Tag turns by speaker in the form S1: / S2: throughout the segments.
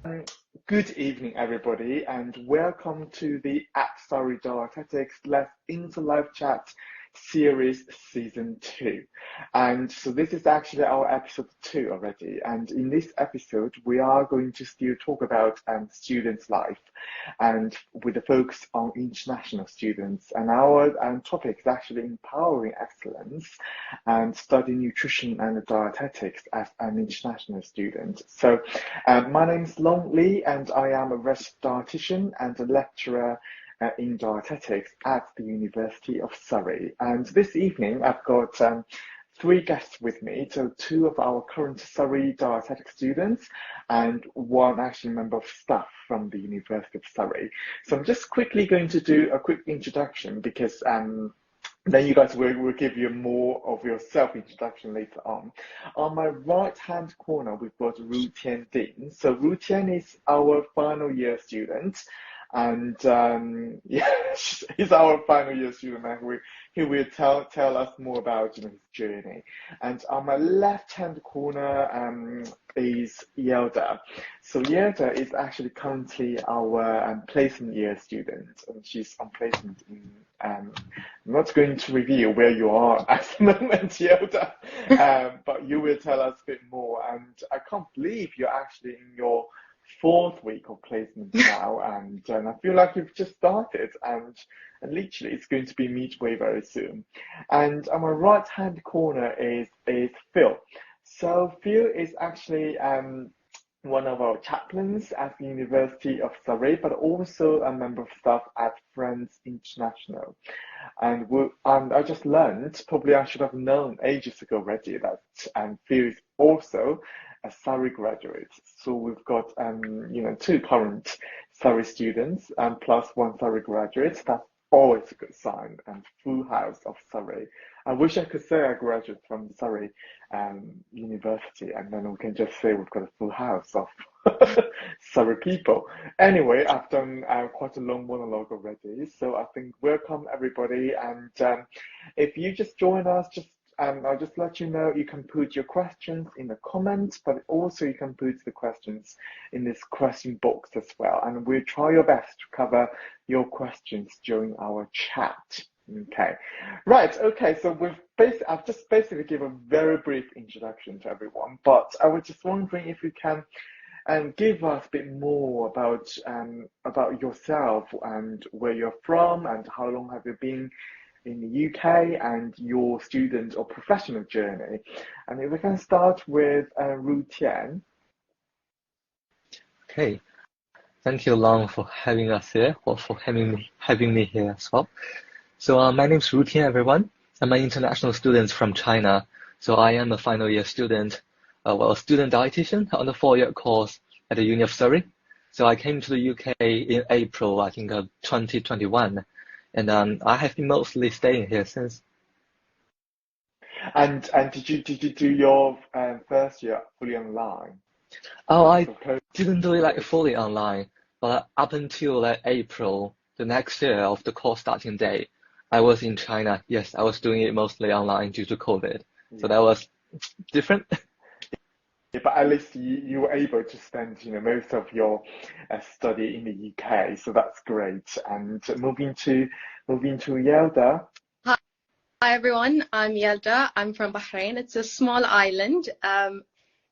S1: Um, Good evening, everybody, and welcome to the Dietetics Let's Into Live Chat series season 2. And so this is actually our episode 2 already. And in this episode, we are going to still talk about students' life and with a focus on international students. And our topic is actually empowering excellence and studying nutrition and dietetics as an international student. So my name is Long Lee, and I am a registered dietitian and a lecturer in dietetics at the University of Surrey. And this evening, I've got three guests with me. So two of our current Surrey dietetic students and one actually member of staff from the University of Surrey. So I'm just quickly going to do a quick introduction because then you guys will give you more of your self-introduction later on. On my right-hand corner, we've got Ru Tian Dean. So Ru Tian is our final year student. And he's our final year student, and he will tell us more about his journey. And on my left-hand corner is Yelda. So Yelda is actually currently our placement year student, and she's on placement in. I'm not going to reveal where you are at the moment, Yelda, but you will tell us a bit more. And I can't believe you're actually in your fourth week of placement now, and I feel like you've just started, and literally it's going to be midway very soon. And on my right hand corner is Phil. So Phil is actually one of our chaplains at the University of Surrey, but also a member of staff at Friends International. And I just learned, probably I should have known ages ago already, that Phil is also a Surrey graduate. So we've got two current Surrey students and plus one Surrey graduate. That's always a good sign, and full house of Surrey. I wish I could say I graduated from Surrey University, and then we can just say we've got a full house of Surrey people. Anyway, I've done quite a long monologue already, so I think welcome everybody. And if you just join us, I'll just let you know you can put your questions in the comments, but also you can put the questions in this question box as well. And we'll try your best to cover your questions during our chat. Okay, right. Okay, so I've just basically given a very brief introduction to everyone, but I was just wondering if you can give us a bit more about yourself and where you're from and how long have you been in the UK and your student or professional journey. And if we can start with Ru Tian.
S2: Okay, thank you, Long, for having us here, or for having me here as well. So my name is Ru Tian, everyone. I'm an international student from China. So I am a final year student, a student dietitian on the 4-year course at the Uni of Surrey. So I came to the UK in April, I think, of 2021. And I have been mostly staying here since.
S1: And did you do your first year fully online?
S2: Oh, I didn't do it like fully online, but up until like April, the next year of the course starting day, I was in China. Yes, I was doing it mostly online due to COVID. Yeah. So that was different.
S1: Yeah, but at least you were able to spend most of your study in the UK, so that's great. And moving to Yelda.
S3: Hi everyone, I'm Yelda. I'm from Bahrain. It's a small island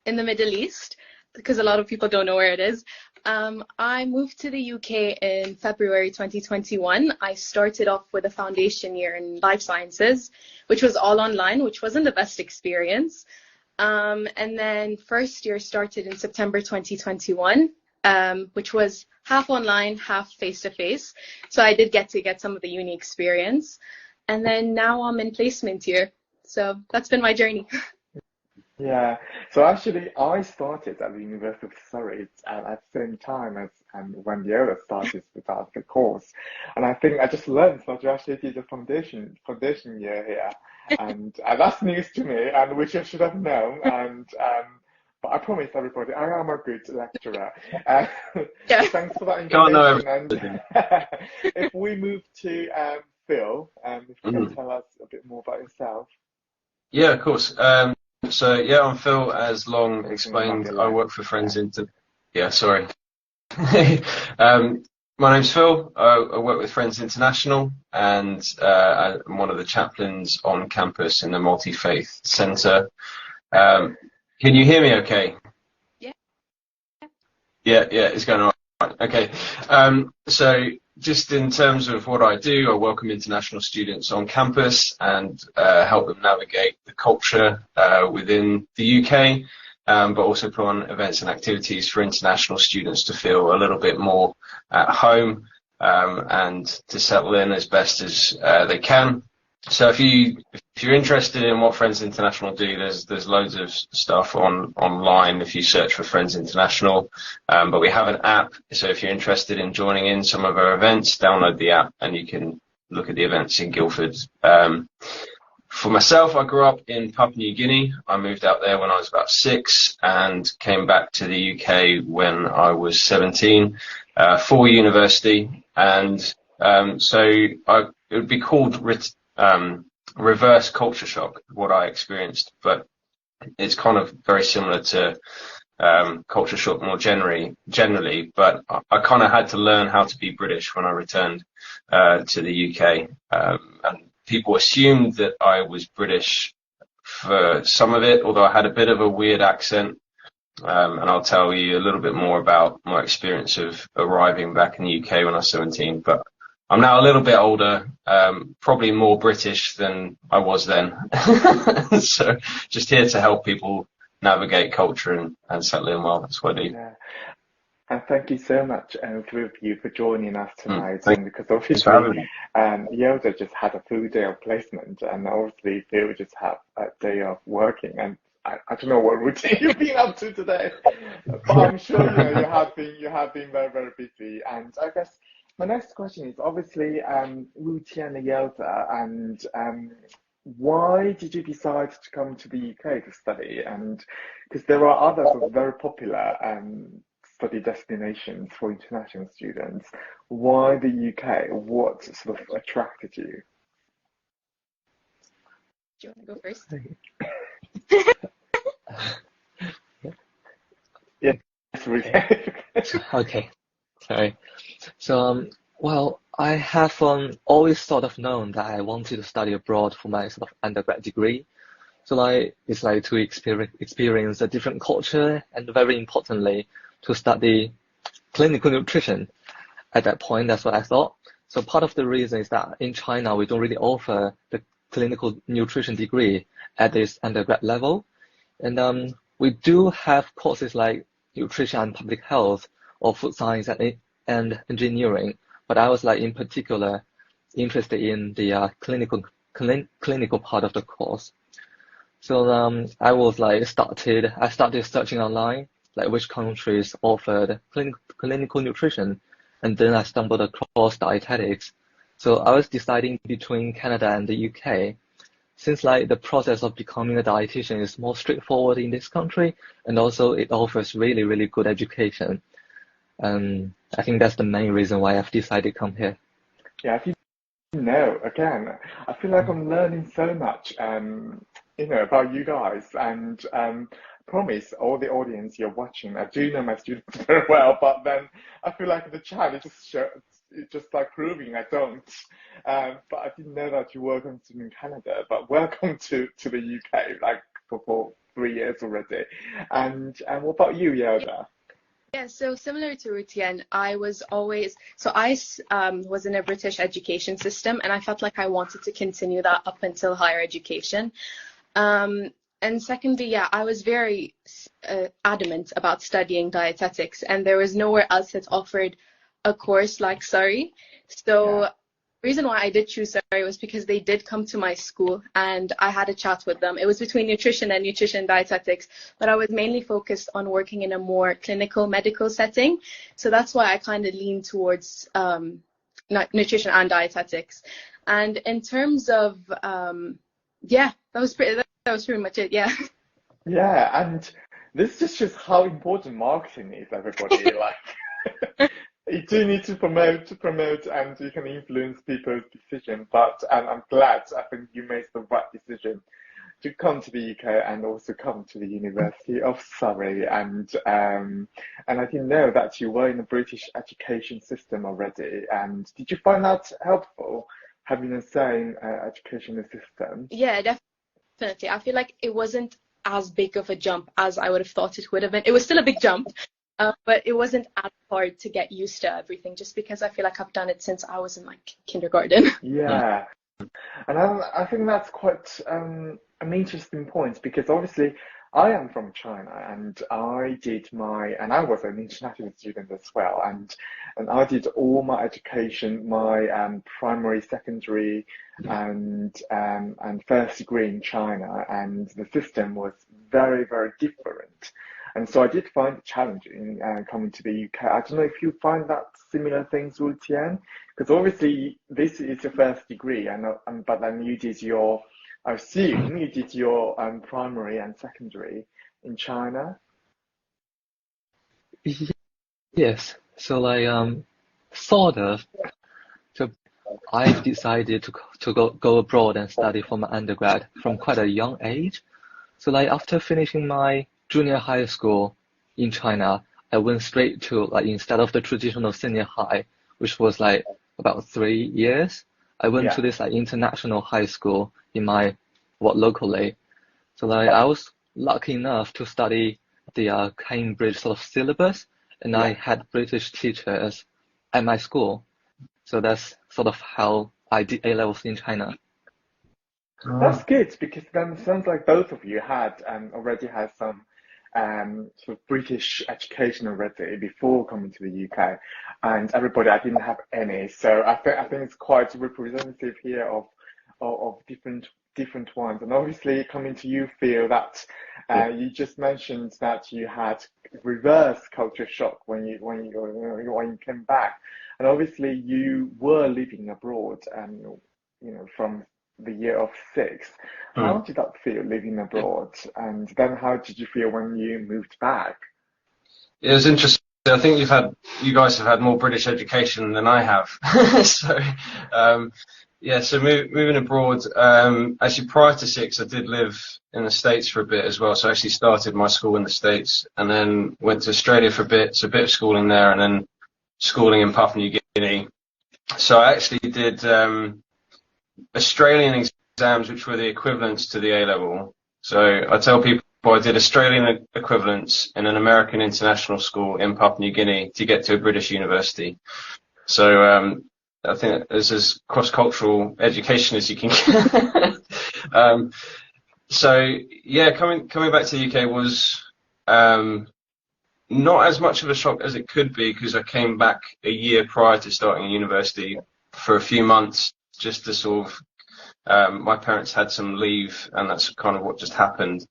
S3: in the Middle East, because a lot of people don't know where it is. I moved to the UK in February 2021. I started off with a foundation year in life sciences, which was all online, which wasn't the best experience. And then first year started in September 2021, which was half online, half face-to-face. So I did get some of the uni experience. And then now I'm in placement year. So that's been my journey.
S1: Yeah, so actually I started at the University of Surrey at the same time as when the other started with the course. And I think I just learned that you actually did a foundation year here. And that's news to me, and which I should have known. And but I promise everybody, I am a good lecturer.
S3: Yeah.
S1: So thanks for that information. And if we move to Phil, if you can tell us a bit more about yourself.
S4: Yeah, of course. So yeah, I'm Phil. As Long explained, I work for Friends Inter. Yeah, sorry. My name's Phil. I work with Friends International, and I'm one of the chaplains on campus in the Multi-Faith Centre. Can you hear me okay?
S3: Yeah.
S4: Yeah, it's going all right. Okay. So just in terms of what I do, I welcome international students on campus and help them navigate the culture within the UK, but also put on events and activities for international students to feel a little bit more at home and to settle in as best as they can. So if you're interested in what Friends International do, there's loads of stuff online if you search for Friends International. But we have an app, so if you're interested in joining in some of our events, download the app and you can look at the events in Guildford. For myself, I grew up in Papua New Guinea. I moved out there when I was about 6 and came back to the UK when I was 17 for university. And so it would be called reverse culture shock, what I experienced, but it's kind of very similar to culture shock more generally, but I kind of had to learn how to be British when I returned to the UK, and people assumed that I was British for some of it, although I had a bit of a weird accent, and I'll tell you a little bit more about my experience of arriving back in the UK when I was 17, but I'm now a little bit older, probably more British than I was then. So just here to help people navigate culture and settle in well. That's what I do.
S1: Yeah. And thank you so much, three of you, for joining us tonight.
S4: Thanks
S1: Because
S4: for
S1: obviously,
S4: having me.
S1: Yoda just had a full day of placement, and obviously Phil just had a day of working. And I don't know what routine you've been up to today, but I'm sure you have been very, very busy. And I guess my next question is obviously Ruti and Yoda, and why did you decide to come to the UK to study? And because there are others of very popular study destinations for international students, why the UK? What sort of attracted you?
S3: Do you want to go first?
S1: Yes, really.
S2: Okay, sorry. So, well, I have always sort of known that I wanted to study abroad for my sort of undergrad degree. So it's like to experience a different culture, and very importantly, to study clinical nutrition. At that point, that's what I thought. So part of the reason is that in China, we don't really offer the clinical nutrition degree at this undergrad level. And we do have courses like nutrition and public health or food science and engineering. But I was like in particular interested in the clinical part of the course. So I started searching online, like which countries offered clinical nutrition, and then I stumbled across dietetics. So I was deciding between Canada and the UK, since like the process of becoming a dietitian is more straightforward in this country, and also it offers really, really good education. I think that's the main reason why I've decided to come here.
S1: Yeah, if you know, again, I feel like I'm learning so much, about you guys, and promise all the audience you're watching. I do know my students very well, but then I feel like the chat is just like proving I don't. But I didn't know that you were considering in Canada. But welcome to the UK, like for 3 years already. And what about you, Yelda?
S3: Yeah, so similar to Rutien, I was in a British education system, and I felt like I wanted to continue that up until higher education. And secondly, yeah, I was very adamant about studying dietetics, and there was nowhere else that offered a course like Surrey. So the reason why I did choose Surrey was because they did come to my school and I had a chat with them. It was between nutrition dietetics, but I was mainly focused on working in a more clinical medical setting. So that's why I kind of leaned towards nutrition and dietetics. And in terms of, that was pretty much it, yeah.
S1: Yeah, and this just shows how important marketing is, everybody. Like, you do need to promote, and you can influence people's decision. But I'm glad. I think you made the right decision to come to the UK and also come to the University of Surrey. And I didn't know that you were in the British education system already. And did you find that helpful, having the same educational system?
S3: Yeah, definitely. I feel like it wasn't as big of a jump as I would have thought it would have been. It was still a big jump, but it wasn't as hard to get used to everything, just because I feel like I've done it since I was in like kindergarten.
S1: Yeah, and I think that's quite an interesting point, because obviously I am from China, and I was an international student as well, and I did all my education, my primary, secondary, and first degree in China, and the system was very, very different. And so I did find it challenging coming to the UK. I don't know if you find that similar things, Wu Tian, because obviously this is your first degree, but then I assume you did your primary and secondary in China.
S2: Yes. So sort of. So I've decided to go abroad and study for my undergrad from quite a young age. So after finishing my junior high school in China, I went straight to instead of the traditional senior high, which was about 3 years, I went to this international high school in my locally. So I was lucky enough to study the Cambridge sort of syllabus, and I had British teachers at my school. So that's sort of how I did A levels in China.
S1: That's good, because then it sounds like both of you had already had some sort of British education already before coming to the UK, and everybody, I didn't have any. So I think it's quite representative here of different ones. And obviously, coming to you, feel that you just mentioned that you had reverse culture shock when you came back, and obviously you were living abroad, from the year of 6. How did that feel, living abroad? And then how did you feel when you moved back?
S4: It was interesting. I think you guys have had more British education than I have. So, so moving abroad, actually prior to 6, I did live in the States for a bit as well. So I actually started my school in the States and then went to Australia for a bit. So a bit of schooling there, and then schooling in Papua New Guinea. So I actually did Australian exams, which were the equivalents to the A level. So I tell people I did Australian equivalents in an American international school in Papua New Guinea to get to a British university. So I think it's as cross-cultural education as you can get. So yeah, coming back to the UK was not as much of a shock as it could be, because I came back a year prior to starting university for a few months, just to sort of, my parents had some leave, and that's kind of what just happened.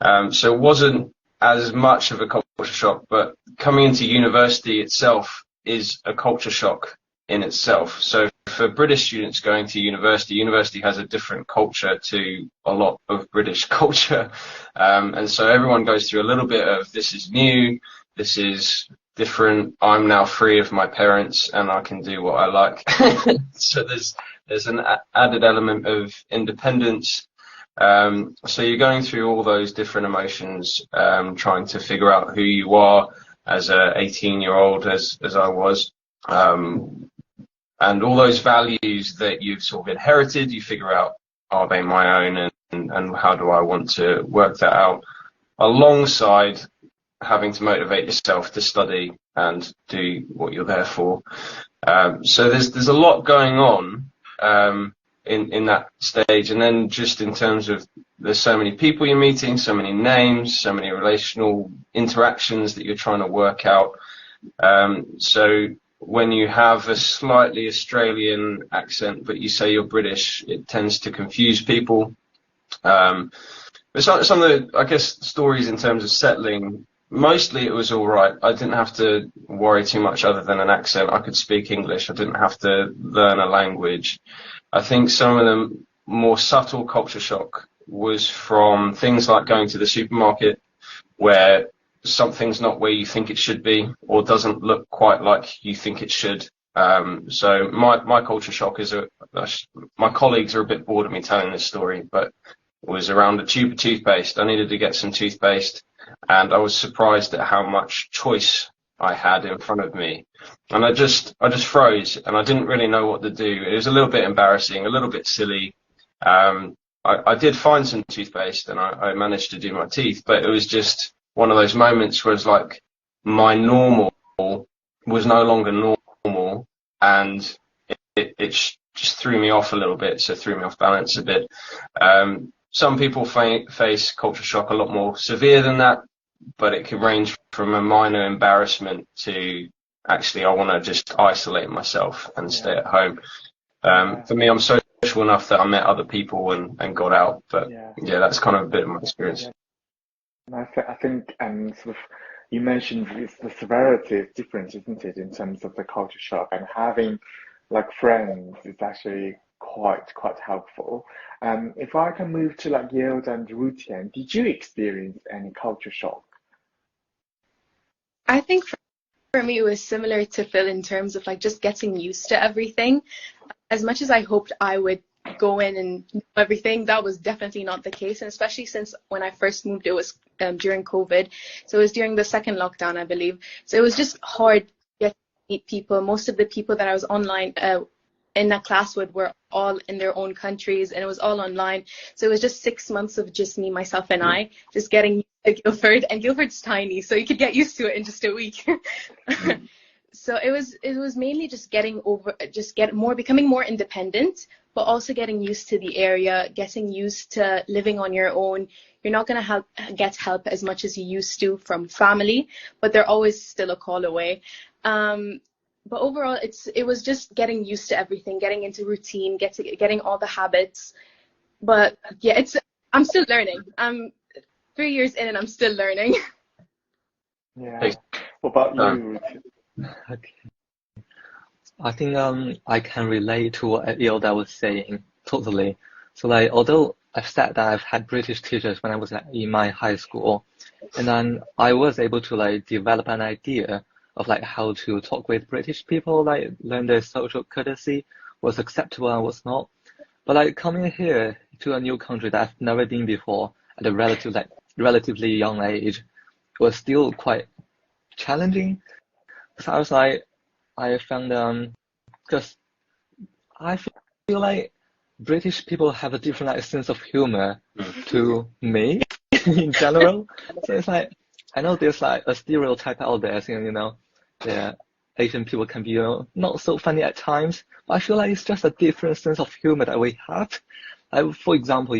S4: So it wasn't as much of a culture shock, but coming into university itself is a culture shock in itself. So for British students going to university has a different culture to a lot of British culture. And so everyone goes through a little bit of, this is new, this is different, I'm now free of my parents and I can do what I like. So there's an added element of independence. So you're going through all those different emotions, trying to figure out who you are as a 18-year-old, as I was, and all those values that you've sort of inherited, you figure out, are they my own, and how do I want to work that out, alongside having to motivate yourself to study and do what you're there for. So there's a lot going on in that stage, and then just in terms of, there's so many people you're meeting, so many names, so many relational interactions that you're trying to work out. So when you have a slightly Australian accent but you say you're British, it tends to confuse people. But some of the, I guess, stories in terms of settling, mostly it was all right. I didn't have to worry too much other than an accent. I could speak English. I didn't have to learn a language. I think some of the more subtle culture shock was from things like going to the supermarket, where something's not where you think it should be, or doesn't look quite like you think it should. So my culture shock is my colleagues are a bit bored of me telling this story, but was around a tube of toothpaste. I needed to get some toothpaste, and I was surprised at how much choice I had in front of me. And I just froze, and I didn't really know what to do. It was a little bit embarrassing, a little bit silly. I did find some toothpaste, and I managed to do my teeth, but it was just one of those moments where it's like my normal was no longer normal, and it just threw me off a little bit, so threw me off balance a bit. Some people face culture shock a lot more severe than that, but it can range from a minor embarrassment to actually I want to just isolate myself and stay at home. For me, I'm social enough that I met other people and got out, but yeah, that's kind of a bit of my experience.
S1: And I think, and sort of, you mentioned the severity is different, isn't it, in terms of the culture shock, and having like friends is actually quite helpful. If I can move to like Yield and Rutian, did you experience any culture shock?
S3: I think for me, it was similar to Phil in terms of like just getting used to everything. As much as I hoped I would go in and know everything, that was definitely not the case. And especially since when I first moved, it was during COVID. So it was during the second lockdown, I believe. So it was just hard to get to meet people. Most of the people that I was online in that class with were all in their own countries, and it was all online. So it was just 6 months of just me, myself, and I, just getting used to Guildford. And Guildford's tiny, so you could get used to it in just a week. So it was mainly just becoming more independent, but also getting used to the area, getting used to living on your own. You're not going to get help as much as you used to from family, but they're always still a call away. But overall, it was just getting used to everything, getting into routine, getting all the habits. But yeah, I'm still learning. I'm 3 years in and I'm still learning.
S1: Yeah. What about you?
S2: Okay. I think I can relate to what Ilda was saying totally. So like, although I've said that I've had British teachers when I was in my high school, and then I was able to like develop an idea of like how to talk with British people, like learn their social courtesy, what's acceptable and what's not. But like coming here to a new country that I've never been before at a relatively young age was still quite challenging. So I was like, I found because I feel like British people have a different like sense of humor to me in general. So it's like I know there's like a stereotype out there saying, the Asian people can be not so funny at times, but I feel like it's just a different sense of humor that we have. Like, for example,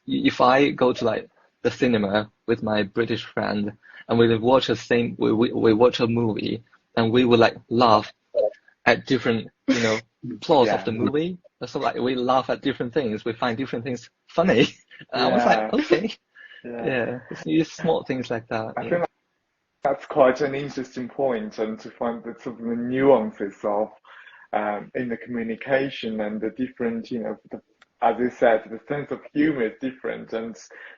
S2: if I go to like the cinema with my British friend and we watch we watch a movie and we would like laugh at different plots of the movie. So like we laugh at different things, we find different things funny. I was like, okay, it's small things like that.
S1: I think that's quite an interesting point, and to find the sort of the nuances of in the communication and the different, as you said, the sense of humor is different, and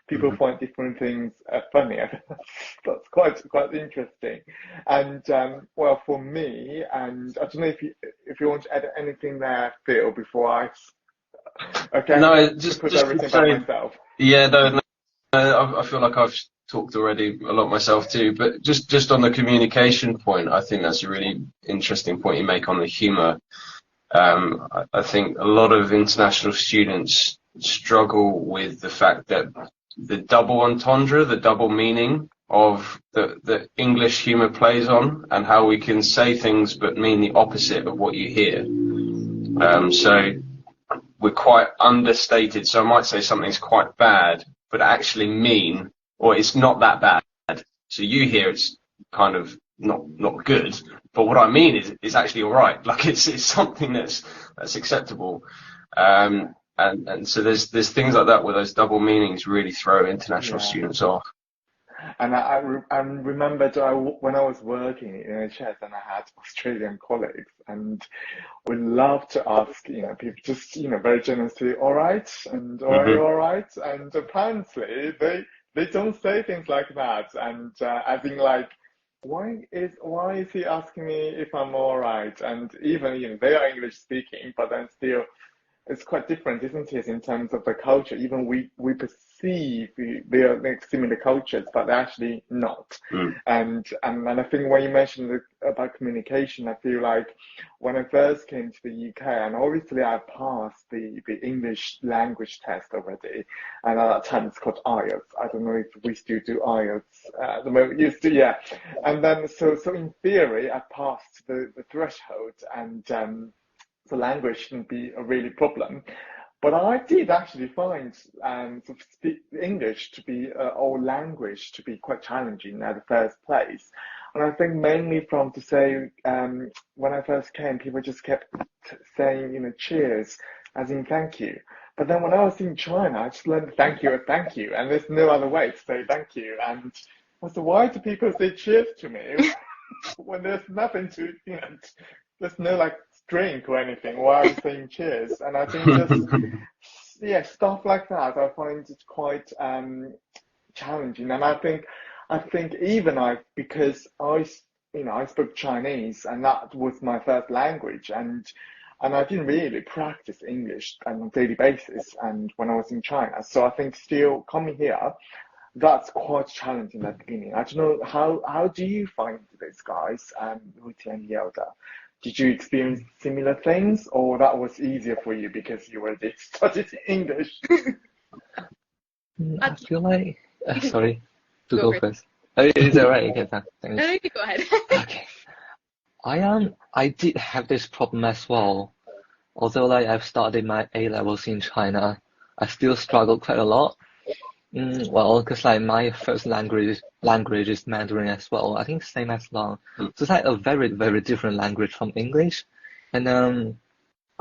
S1: people find different things funny. That's quite interesting. And well, for me, and I don't know if you want to add anything there, Phil, before I. Okay.
S4: No, just
S1: put everything by myself.
S4: Yeah, no, I feel like I've talked already a lot myself too. But just on the communication point, I think that's a really interesting point you make on the humour. I think a lot of international students struggle with the fact that the double entendre, the double meaning of the English humour plays on, and how we can say things but mean the opposite of what you hear. So we're quite understated. So I might say something's quite bad, but actually mean, or it's not that bad. So you hear it's kind of not good, but what I mean is actually all right. Like it's something that's acceptable. And so there's things like that where those double meanings really throw international students off.
S1: And I remembered when I was working in NHS and I had Australian colleagues, and we love to ask, people just, very generously, all right, and are you all right? And apparently they don't say things like that, and I think like, why is he asking me if I'm all right? And even, they are English speaking, but then still it's quite different, isn't it, in terms of the culture? Even we perceive they are like similar cultures, but they're actually not.
S4: Mm.
S1: And I think when you mentioned about communication, I feel like when I first came to the UK, and obviously I passed the English language test already, and at that time it's called IELTS. I don't know if we still do IELTS at the moment. Used to, yeah. And then so in theory, I passed the threshold, and the language shouldn't be a really problem. But I did actually find sort of speak English to be or language to be quite challenging at the first place. And I think mainly from to say when I first came, people just kept saying, cheers, as in thank you. But then when I was in China, I just learned thank you, and there's no other way to say thank you. And I said, why do people say cheers to me when there's nothing to, there's no like drink or anything? Why are we saying cheers? And I think just, yeah, stuff like that, I find it quite challenging. And I think even because I spoke Chinese, and that was my first language, and I didn't really practice English on a daily basis, and when I was in China. So I think still coming here, that's quite challenging at the beginning. I don't know, how do you find this, guys, Ruti and Yelda? Did you experience similar things, or that was easier for you because you already studied English?
S2: I feel like, sorry, to
S3: Go
S2: go first. Is that right? Okay, thanks.
S3: No, you go ahead.
S2: Okay. I did have this problem as well. Although like I've started my A levels in China, I still struggle quite a lot. Well, because like my first language is Mandarin as well. I think same as Long. So it's like a very, very different language from English. And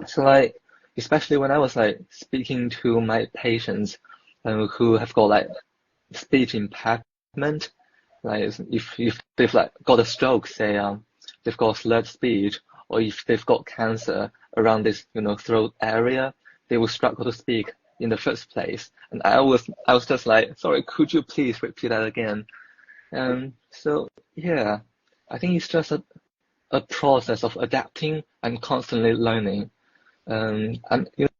S2: so like, especially when I was like speaking to my patients who have got like speech impairment, like if they've like got a stroke, say they've got slurred speech, or if they've got cancer around this throat area, they will struggle to speak in the first place. And I was just like, sorry, could you please repeat that again? So yeah, I think it's just a process of adapting and constantly learning. And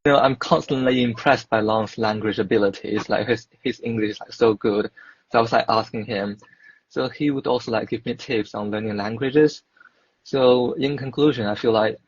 S2: I'm constantly impressed by Long's language abilities. Like his English is like so good. So I was like asking him. So he would also like give me tips on learning languages. So in conclusion, I feel like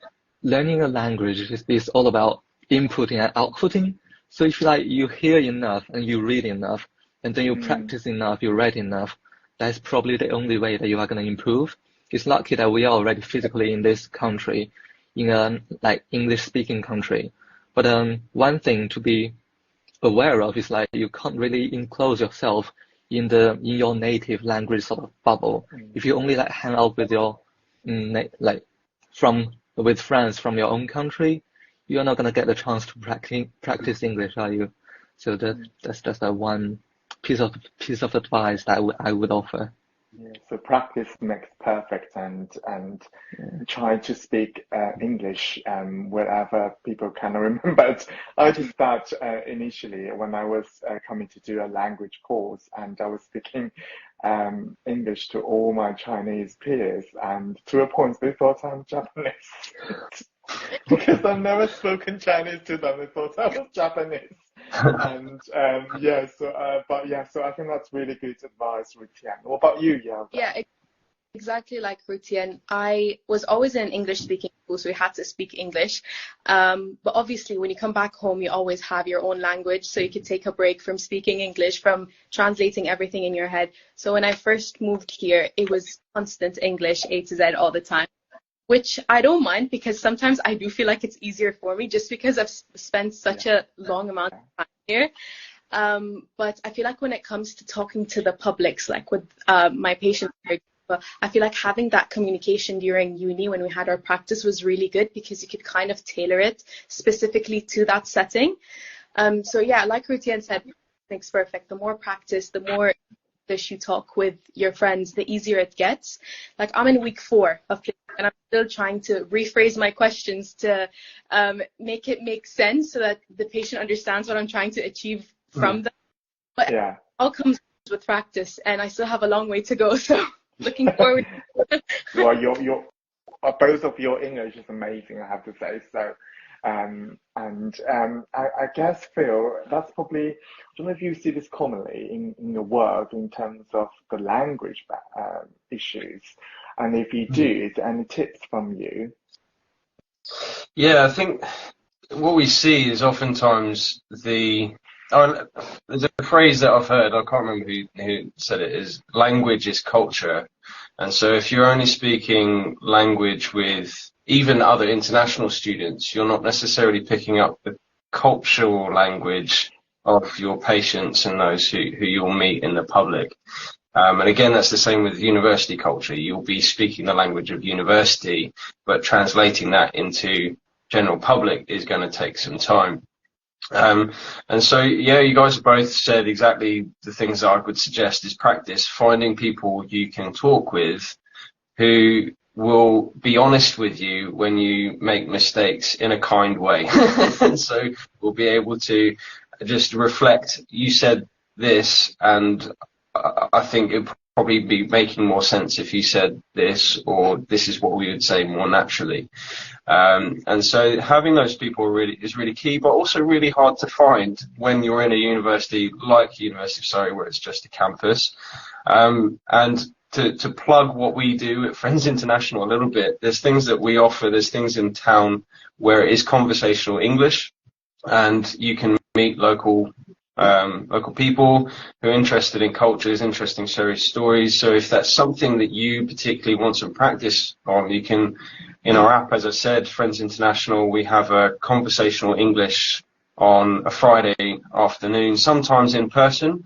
S2: learning a language is all about inputting and outputting. So if you hear enough and you read enough, and then you practice enough, you write enough, that's probably the only way that you are going to improve. It's lucky that we are already physically in this country, in a like English speaking country. But one thing to be aware of is like you can't really enclose yourself in your native language sort of bubble. If you only like hang out with your with friends from your own country, you're not gonna get the chance to practice English, are you? So that's just one piece of advice that I would offer.
S1: Yeah, so practice makes perfect, and try to speak English wherever people can remember. I did that initially when I was coming to do a language course, and I was speaking English to all my Chinese peers, and to a point they thought I'm Japanese. Because I've never spoken Chinese to them, they thought I was Japanese. And so I think that's really good advice, Rutian. What about you, Yelda?
S3: Yeah, exactly like Rutian. I was always in English speaking school, so we had to speak English. But obviously when you come back home, you always have your own language, so you could take a break from speaking English, from translating everything in your head. So when I first moved here, it was constant English, A to Z all the time, which I don't mind, because sometimes I do feel like it's easier for me just because I've spent such a long amount of time here. But I feel like when it comes to talking to the publics, like with my patients, I feel like having that communication during uni when we had our practice was really good, because you could kind of tailor it specifically to that setting. So yeah, like Rutian said, makes perfect. The more practice, the more English you talk with your friends, the easier it gets. Like I'm in week 4 of placement, and I'm still trying to rephrase my questions to make it make sense so that the patient understands what I'm trying to achieve from them. But it all comes with practice, and I still have a long way to go. So looking forward.
S1: Well, both of your English is amazing, I have to say. So I guess, Phil, that's probably, I don't know if you see this commonly in your work in terms of the language issues. And if you do, is there any tips from you?
S4: Yeah, I think what we see is oftentimes there's a phrase that I've heard, I can't remember who said it, is language is culture. And so if you're only speaking language with even other international students, you're not necessarily picking up the cultural language of your patients and those who you'll meet in the public. And again, that's the same with university culture. You'll be speaking the language of university, but translating that into general public is going to take some time. And so, yeah, you guys have both said exactly the things that I would suggest is practice finding people you can talk with who will be honest with you when you make mistakes in a kind way. And so we'll be able to just reflect, you said this, and I think it'd probably be making more sense if you said this, or this is what we would say more naturally. And so having those people is really key, but also really hard to find when you're in a university like University of Surrey, where it's just a campus. And to plug what we do at Friends International a little bit, there's things that we offer, there's things in town where it is conversational English, and you can meet local people who are interested in cultures, interested in sharing stories. So if that's something that you particularly want some practice on, you can, in our app, as I said, Friends International, we have a conversational English on a Friday afternoon, sometimes in person,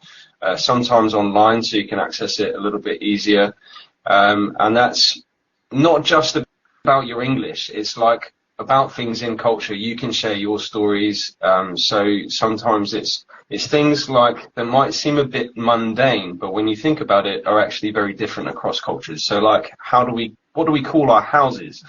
S4: sometimes online, so you can access it a little bit easier. And that's not just about your English, it's like about things in culture. You can share your stories. So sometimes it's things like that might seem a bit mundane, but when you think about it, are actually very different across cultures. So like, what do we call our houses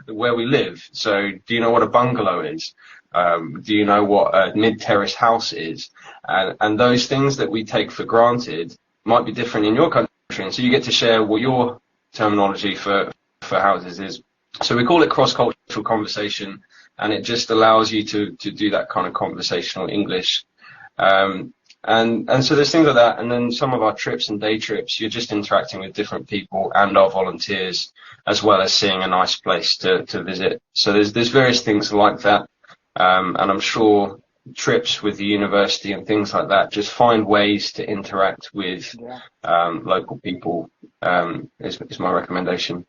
S4: where we live? So do you know what a bungalow is? Do you know what a mid-terrace house is? And those things that we take for granted might be different in your country. And so you get to share what your terminology for houses is. So we call it cross-cultural conversation, and it just allows you to do that kind of conversational English. And so there's things like that. And then some of our trips and day trips, you're just interacting with different people and our volunteers, as well as seeing a nice place to visit. So there's various things like that. And I'm sure trips with the university and things like that, just find ways to interact with local people, is my recommendation.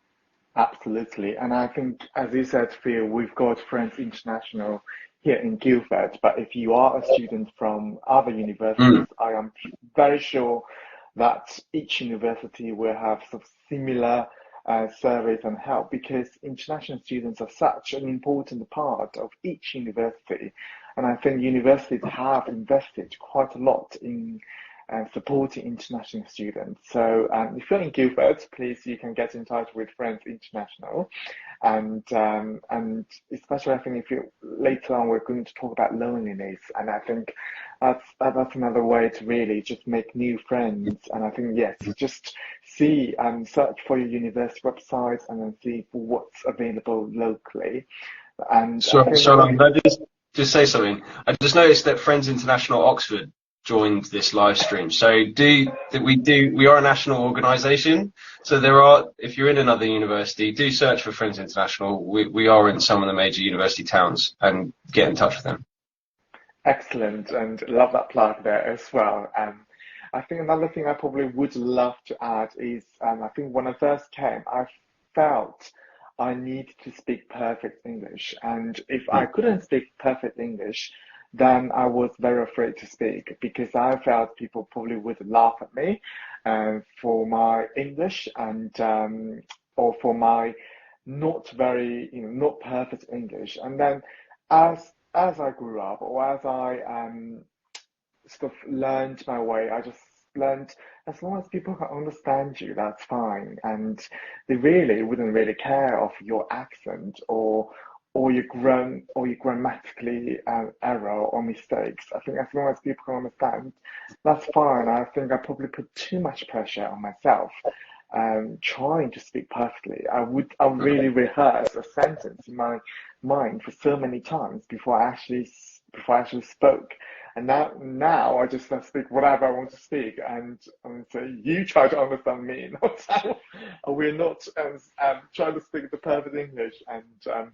S1: Absolutely. And I think, as you said, Phil, we've got Friends International here in Guildford, but if you are a student from other universities, I am very sure that each university will have some similar service and help, because international students are such an important part of each university. And I think universities have invested quite a lot in supporting international students. So if you're in Guildford, please, you can get in touch with Friends International. And especially, I think, if you later on, we're going to talk about loneliness, and I think that's another way to really just make new friends. And I think, yes, just see and search for your university website, and then see for what's available locally. And
S4: So can I just say something? I just noticed that Friends International Oxford joined this live stream. So we are a national organisation. So if you're in another university, do search for Friends International. We are in some of the major university towns, and get in touch with them.
S1: Excellent, and love that plug there as well. I think another thing I probably would love to add is, I think when I first came, I felt I needed to speak perfect English, and if I couldn't speak perfect English, then I was very afraid to speak, because I felt people probably would laugh at me for my English, and or for my not very, not perfect English. And then as I grew up, or as I sort of learned my way, I just learned, as long as people can understand you, that's fine, and they really wouldn't really care of your accent or your grammatically error or mistakes. I think as long as people can understand, that's fine. I think I probably put too much pressure on myself, trying to speak perfectly. I would really rehearse a sentence in my mind for so many times before I actually spoke. And now I just speak whatever I want to speak, and so you try to understand me, not we're not trying to speak the perfect English. And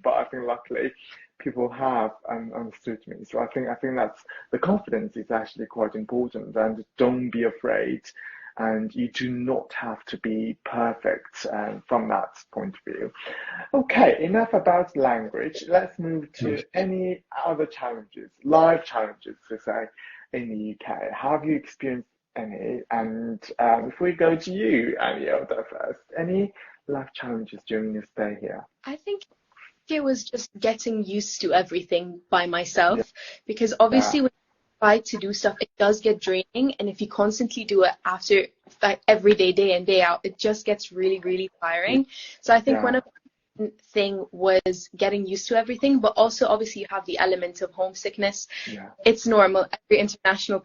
S1: but I think luckily people have understood me. So I think that's the confidence is actually quite important, and don't be afraid. And you do not have to be perfect from that point of view. Okay, enough about language. Let's move to any other challenges, life challenges, to say, in the UK. Have you experienced any? And if we go to you, Anielda, first, any life challenges during your stay here?
S3: I think it was just getting used to everything by
S1: Yeah,
S3: myself, because
S1: yeah,
S3: obviously when you try to do stuff, it does get draining, and if you constantly do it after, like, every day in, day out, it just gets really, really tiring. So I think one
S1: yeah,
S3: of the thing was getting used to everything, but also obviously you have the element of homesickness.
S1: yeah,
S3: It's normal. Every international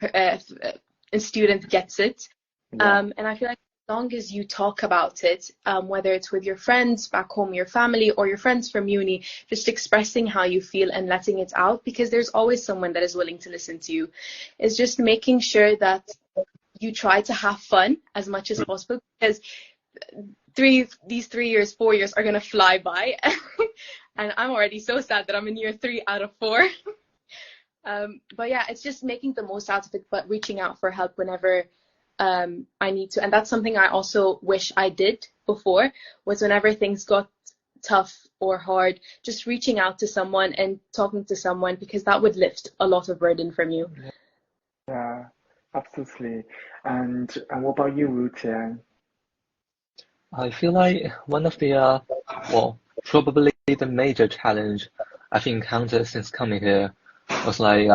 S3: student gets it.
S1: yeah,
S3: And I feel like as long as you talk about it, whether it's with your friends back home, your family, or your friends from uni, just expressing how you feel and letting it out, because there's always someone that is willing to listen to you. It's just making sure that you try to have fun as much as possible, because these 3 years, 4 years are gonna fly by. And I'm already so sad that I'm in year 3 out of 4. But yeah, it's just making the most out of it, but reaching out for help whenever I need to. And that's something I also wish I did before, was whenever things got tough or hard, just reaching out to someone and talking to someone, because that would lift a lot of burden from you.
S1: yeah, absolutely. And what about you, Wu Tian?
S2: I feel like one of the well, probably the major challenge I've encountered since coming here was like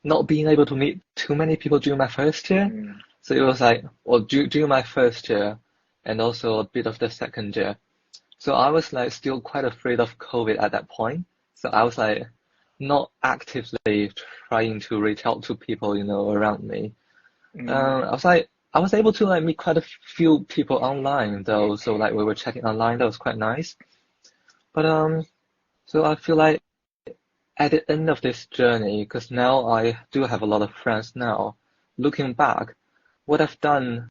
S2: not being able to meet too many people during my first year.
S1: Mm,
S2: So it was like, well, during my first year and also a bit of the second year. So I was like still quite afraid of COVID at that point. So I was like not actively trying to reach out to people, around me.
S1: mm,
S2: I was able to like meet quite a few people online though. So like we were chatting online, that was quite nice. But so I feel like at the end of this journey, because now I do have a lot of friends now, looking back, what I've done,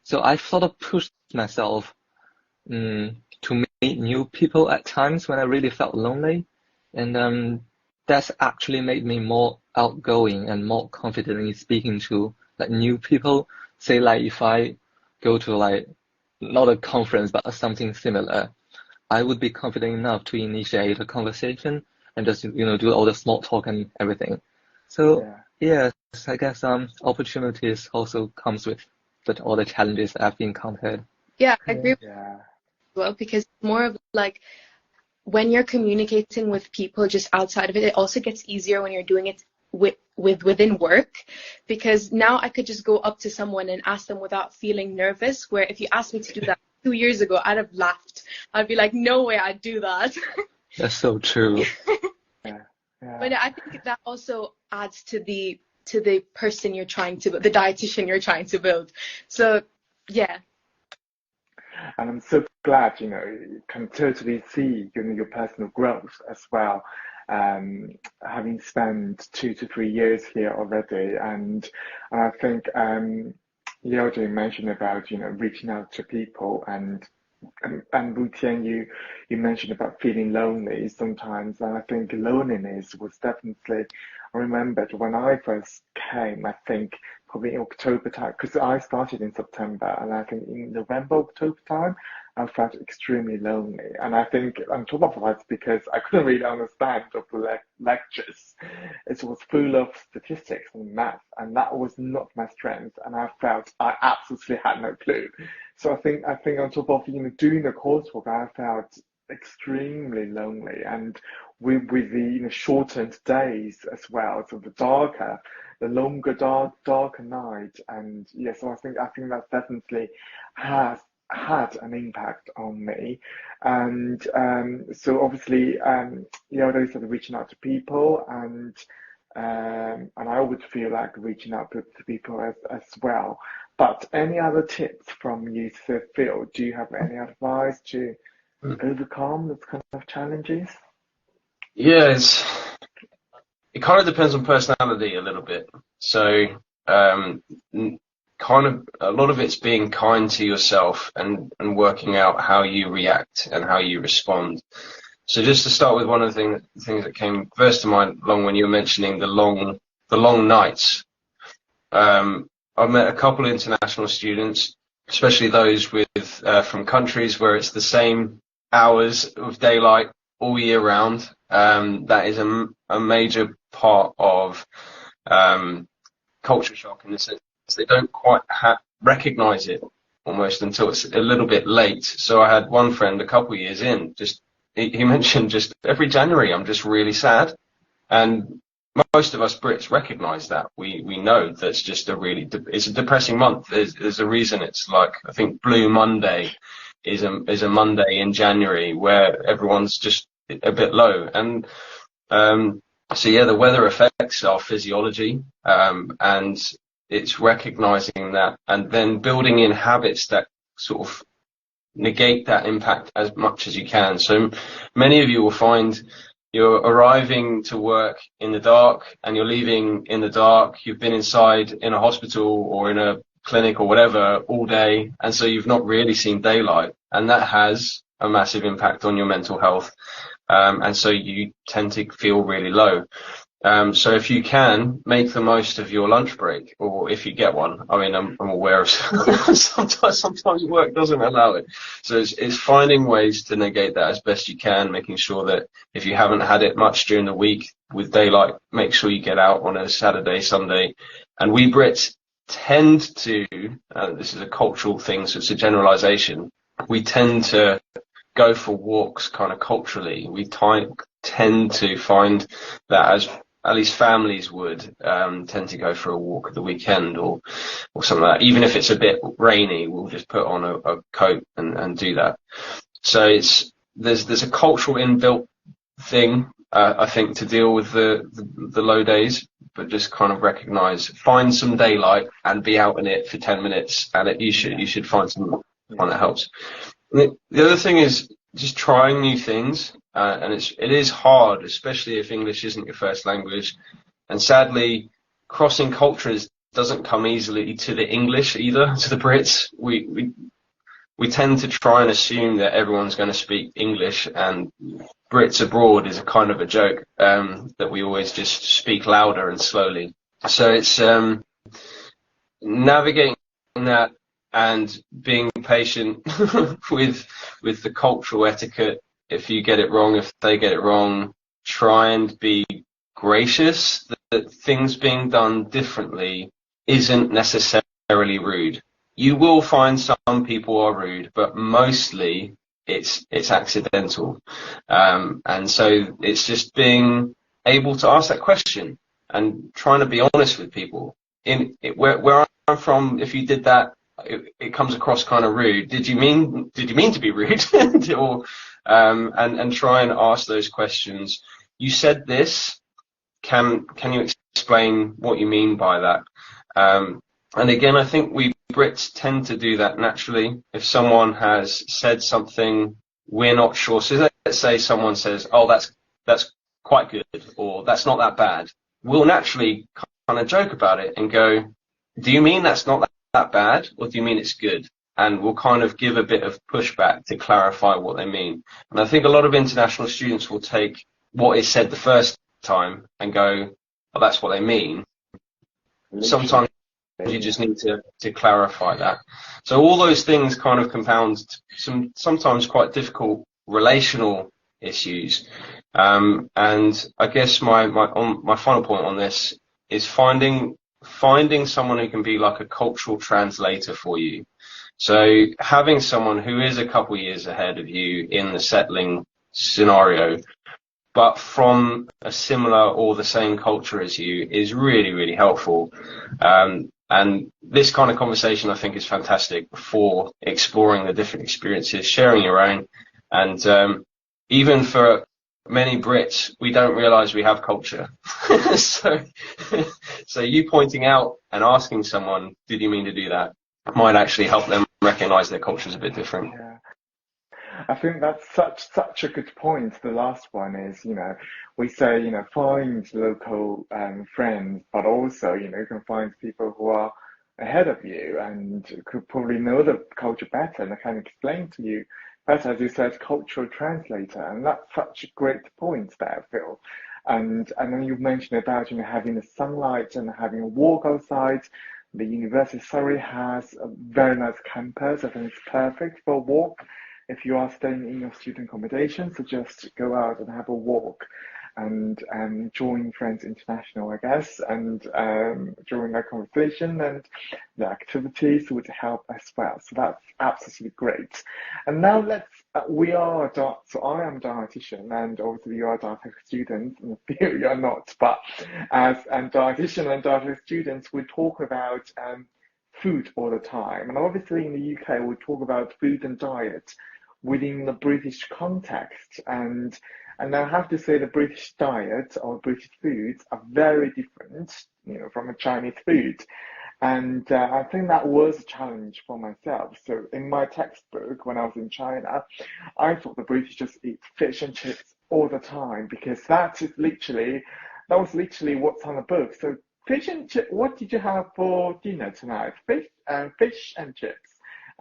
S2: so I've sort of pushed myself to meet new people at times when I really felt lonely. And that's actually made me more outgoing and more confident in speaking to like new people. Say like if I go to like not a conference but something similar, I would be confident enough to initiate a conversation and just do all the small talk and everything. So
S1: yeah,
S2: yes, I guess opportunities also comes with all the challenges I've encountered.
S3: Yeah, I agree with
S1: yeah,
S3: you as well, because it's more of like, when you're communicating with people just outside of it, it also gets easier when you're doing it within work, because now I could just go up to someone and ask them without feeling nervous, where if you asked me to do that 2 years ago, I'd have laughed. I'd be like, no way I'd do that.
S2: That's so true.
S1: yeah,
S3: But
S1: yeah.
S3: I think that also adds to the person you're trying to, the dietitian you're trying to build. So yeah.
S1: And I'm so glad, you can totally see, your personal growth as well. Having spent 2 to 3 years here already, and I think Yelda mentioned about, reaching out to people, and Wu Tian, you mentioned about feeling lonely sometimes, and I think loneliness was definitely. I remembered when I first came, I think probably in October time, because I started in September, and I think in November, October time, I felt extremely lonely. And I think on top of that, because I couldn't really understand of the lectures, it was full of statistics and math, and that was not my strength, and I felt I absolutely had no clue. So I think on top of doing the coursework, I felt extremely lonely, and with the shortened days as well, so the longer darker night, and yeah, so I think that definitely has had an impact on me, and so obviously those are reaching out to people, and I would feel like reaching out to people as well. But any other tips from you to Phil? Do you have any advice to overcome this kind of challenges?
S4: Yeah, it kind of depends on personality a little bit. So, kind of a lot of it's being kind to yourself and working out how you react and how you respond. So just to start with, one of the things that came first to mind, Long, when you were mentioning the long nights. I've met a couple of international students, especially those with from countries where it's the same hours of daylight all year round. That is a major part of culture shock, in the sense they don't quite recognize it almost until it's a little bit late. So I had one friend a couple of years in, he mentioned just every January I'm just really sad, and most of us Brits recognise that. We know that's just it's a depressing month. There's a reason it's like, I think Blue Monday is a Monday in January where everyone's just a bit low. And so yeah, the weather affects our physiology, and it's recognising that and then building in habits that sort of negate that impact as much as you can. So many of you will find you're arriving to work in the dark and you're leaving in the dark. You've been inside in a hospital or in a clinic or whatever all day, and so you've not really seen daylight, and that has a massive impact on your mental health, and so you tend to feel really low. So if you can, make the most of your lunch break, or if you get one. I mean, I'm aware of sometimes work doesn't allow it. So it's finding ways to negate that as best you can, making sure that if you haven't had it much during the week with daylight, make sure you get out on a Saturday, Sunday. And we Brits tend to, this is a cultural thing, so it's a generalization, we tend to go for walks kind of culturally. We tend to find that, as at least families would tend to go for a walk at the weekend or something like that. Even if it's a bit rainy, we'll just put on a coat and do that. So there's a cultural inbuilt thing, I think, to deal with the low days, but just kind of find some daylight and be out in it for 10 minutes, and you should find someone that helps. The other thing is just trying new things, and it is hard, especially if English isn't your first language. And sadly, crossing cultures doesn't come easily to the English either, to the Brits. We tend to try and assume that everyone's going to speak English, and Brits abroad is a kind of a joke, that we always just speak louder and slowly. So it's navigating that and being patient with the cultural etiquette. If you get it wrong, if they get it wrong, try and be gracious that things being done differently isn't necessarily rude. You will find some people are rude, but mostly it's accidental. And so it's just being able to ask that question and trying to be honest with people. Where I'm from, if you did that, it comes across kind of rude. Did you mean to be rude? Or and try and ask those questions. You said this. Can you explain what you mean by that? And again, I think we Brits tend to do that naturally. If someone has said something we're not sure, so let's say someone says, "Oh, that's quite good," or "That's not that bad," we'll naturally kind of joke about it and go, "Do you mean that's not that bad, or do you mean it's good?" And we'll kind of give a bit of pushback to clarify what they mean. And I think a lot of international students will take what is said the first time and go, "Oh, that's what they mean." Sometimes you just need to clarify that. So all those things kind of compound some sometimes quite difficult relational issues. And I guess my final point on this is finding someone who can be like a cultural translator for you. So having someone who is a couple of years ahead of you in the settling scenario, but from a similar or the same culture as you, is really, really helpful. And this kind of conversation, I think, is fantastic for exploring the different experiences, sharing your own. And even for many Brits, we don't realize we have culture. So you pointing out and asking someone, "Did you mean to do that?" might actually help them recognise their culture is a bit different.
S1: Yeah. I think that's such a good point. The last one is, we say, find local friends, but also, you can find people who are ahead of you and could probably know the culture better and can explain to you better, as you said, cultural translator. And that's such a great point there, Phil. And then you mentioned about, having the sunlight and having a walk outside. The University of Surrey has a very nice campus. I think it's perfect for a walk if you are staying in your student accommodation. So just go out and have a walk and join Friends International, I guess, and join that conversation, and the activities would help as well. So that's absolutely great. And now so I am a dietitian, and obviously you are a dietetics student, and you are not, but as a dietitian and dietetics students, we talk about food all the time. And obviously in the UK, we talk about food and diet within the British context. And I have to say the British diet or British foods are very different, from a Chinese food. And I think that was a challenge for myself. So in my textbook, when I was in China, I thought the British just eat fish and chips all the time, because that was literally what's on the book. So fish and chips, what did you have for dinner tonight? Fish and chips.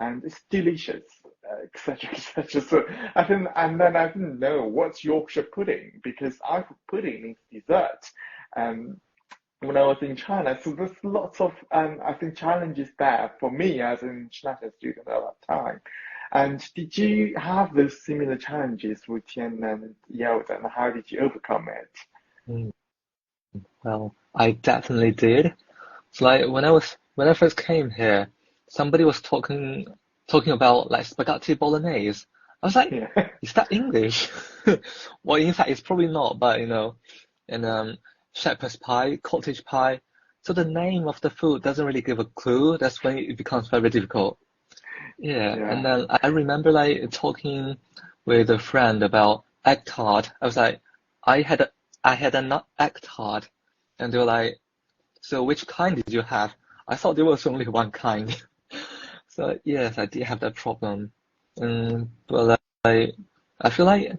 S1: And it's delicious, etc., etc. So I think, and then I didn't know what's Yorkshire pudding, because I thought pudding means dessert. When I was in China, so there's lots of, I think, challenges there for me as an international student at that time. And did you have those similar challenges with Tian and Yelda, and how did you overcome it?
S2: Mm, Well, I definitely did. So like when I first came here, somebody was talking about like spaghetti bolognese. I was like,
S1: Yeah,
S2: is that English? Well, in fact, it's probably not, but and shepherd's pie, cottage pie. So the name of the food doesn't really give a clue. That's when it becomes very difficult. Yeah, and
S1: yeah,
S2: then I remember like talking with a friend about egg tart. I was like, I had a nut egg tart, and they were like, so which kind did you have? I thought there was only one kind. So yes, I did have that problem. But I feel like